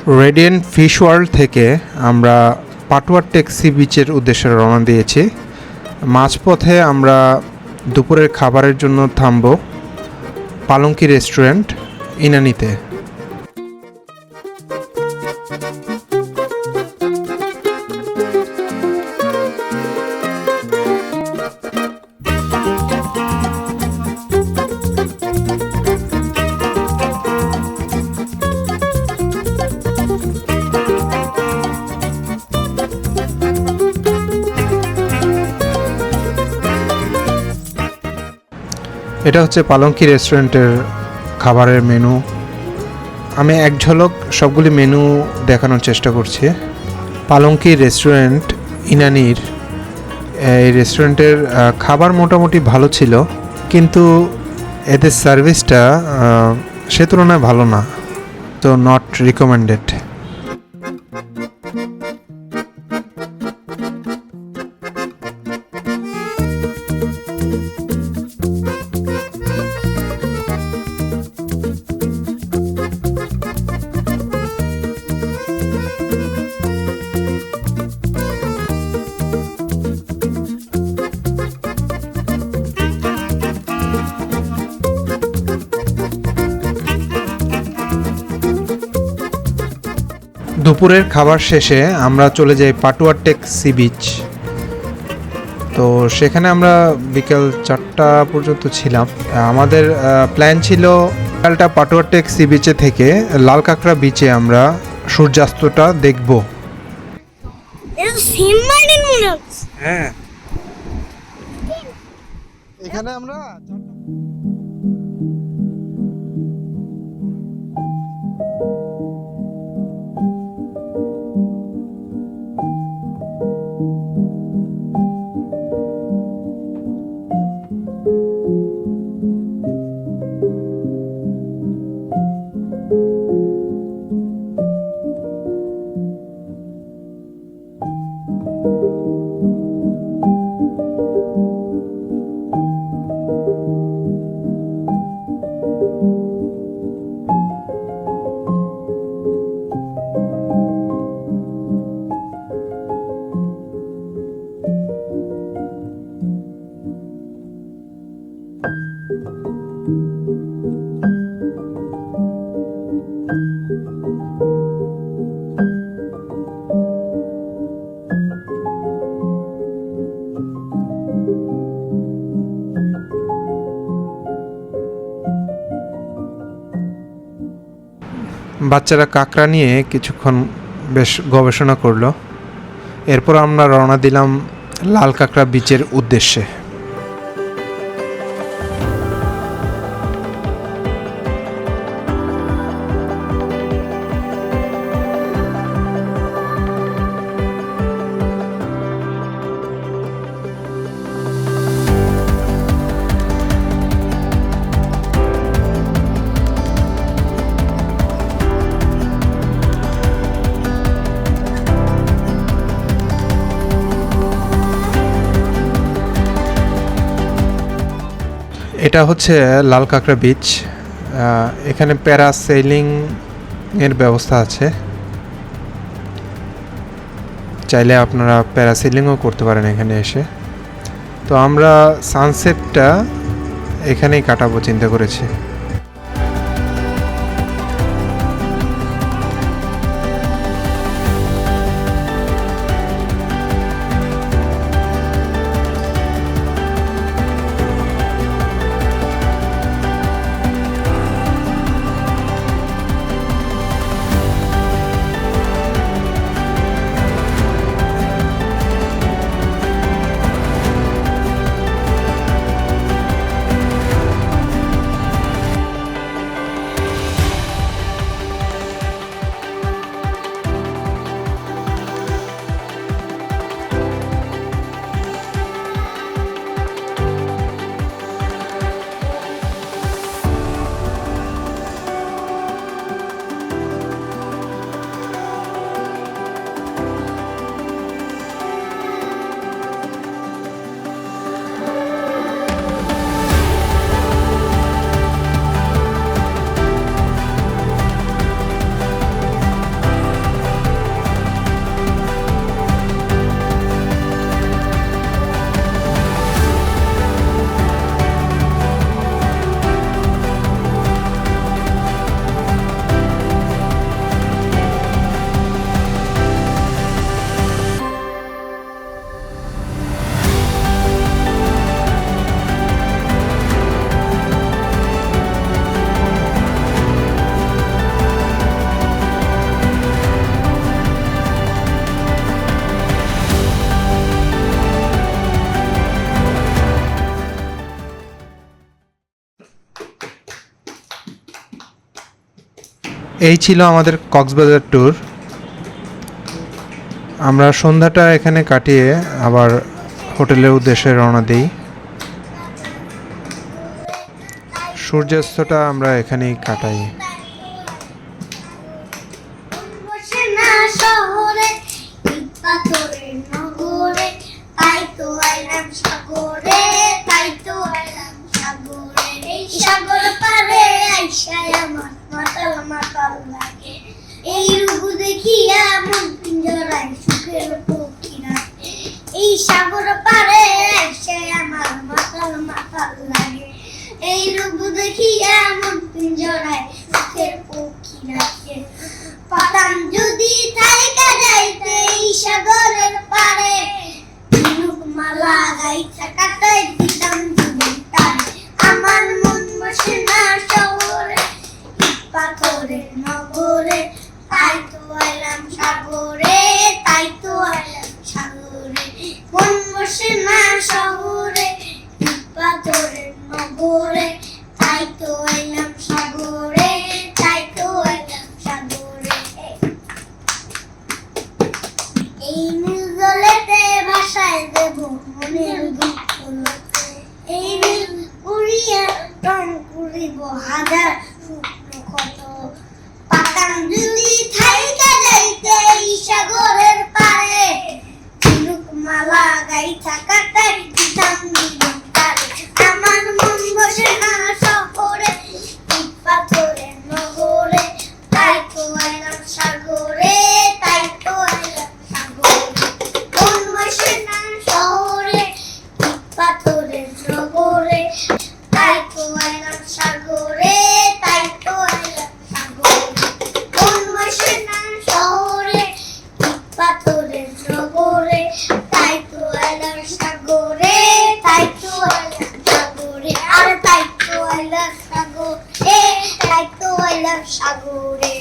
Radiant fish world থেকে আমরা পাটুয়া take C বিচের উদ্দেশ্যে রওনা দিয়েছি। মাঝপথে আমরা দুপুরের খাবারের জন্য থামব পালঙ্কি রেস্টুরেন্ট ইনানিতে। এটা হচ্ছে পালঙ্কি রেস্টুরেন্টের খাবারের মেনু। আমি এক ঝলক সবগুলি মেনু দেখানোর চেষ্টা করছি। পালঙ্কি রেস্টুরেন্ট ইনানির এই রেস্টুরেন্টের খাবার মোটামুটি ভালো ছিল, কিন্তু এদের সার্ভিসটা সে তুলনায় ভালো না, তো নট রিকমেন্ডেড। দুপুরের খাবার শেষে আমরা চলে যাই পাটুয়া টেক সি বিচ। তো সেখানে আমরা বিকেল 4টা পর্যন্ত ছিলাম। আমাদের প্ল্যান ছিল বিকালটা পাটুয়া টেক সি বিচে থেকে লাল কাঁকড়া বিচে আমরা সূর্যাস্তটা দেখব। হ্যাঁ, এখানে আমরা বাচ্চারা কাঁকড়া নিয়ে কিছুক্ষণ বেশ গবেষণা করলো। এরপর আমরা রওনা দিলাম লাল কাঁকড়া বিচের উদ্দেশ্যে। এটা হচ্ছে লাল কাঁকড়া বিচ। এখানে প্যারাসেলিং এর ব্যবস্থা আছে, চাইলে আপনারা প্যারাসেলিংও করতে পারেন এখানে এসে। তো আমরা সানসেটটা এখানেই কাটাবো চিন্তা করেছি। এই ছিল আমাদের কক্সবাজার ট্যুর। আমরা সন্ধ্যাটা এখানে কাটিয়ে আবার হোটেলের উদ্দেশ্যে রওনা দিই। সূর্যাস্তটা আমরা এখানেই কাটাই। বসে না শহরে ইট পাথরের নগরে, তাই তো আইলাম সাগরে, তাই তো আইলাম সাগরে। এই সাগর পারে আইসায় আমার মাতাল মাতাল লাগে, এই রূপ দেখিয়া মন পিঞ্জরায় সুখের পক্ষীরা। এই সাগর পারে আইসায় আমার মাতাল মাতাল লাগে, এই রূপ দেখিয়া মন পিঞ্জরায় সুখের পক্ষীরা। পাতাম যদি থাইকা যাইতে এই সাগরের পারে, ঝিনুক মালা গাইছা কাটাই দিতাম জীবন তারে। আমার মন বসে না শহরে ইট পাথরের নগরে, তাই তো আইলাম সাগরে, তাই তো আইলাম সাগরে। মন বসে না শহরে ইট পাথরের নগরে, তাই তো আইলাম সাগরে, তাই তো আইলাম সাগরে। এই নীল জলেতে ভাসায় দেব মনের দুঃখ লোকে, এই নীল উড়িয়া রং করিব হাজার শুকনো ক্ষত। পাতাম যদি থাইকা যাইতে এই সাগরের পারে, ঝিনুক মালা গাইছা কাটাই দিতাম জীবন তারে। আমার মন বসে না শহরে ইট পাথরের নগরে, তাই তো আইলাম সাগরে, তাই তো আইলাম সাগরে। মন বসে না শহরে ইট পাথরের নগরে, তাই তো আইলাম সাগরে, তাই তো আইলাম সাগরে। মন বসে না শহরে ইট পাথরের নগরে, তাই তো আইলাম সাগরে, তাই তো আইলাম সাগরে। আর তাই তো আইলাম সাগরে, তাই তো আইলাম সাগরে।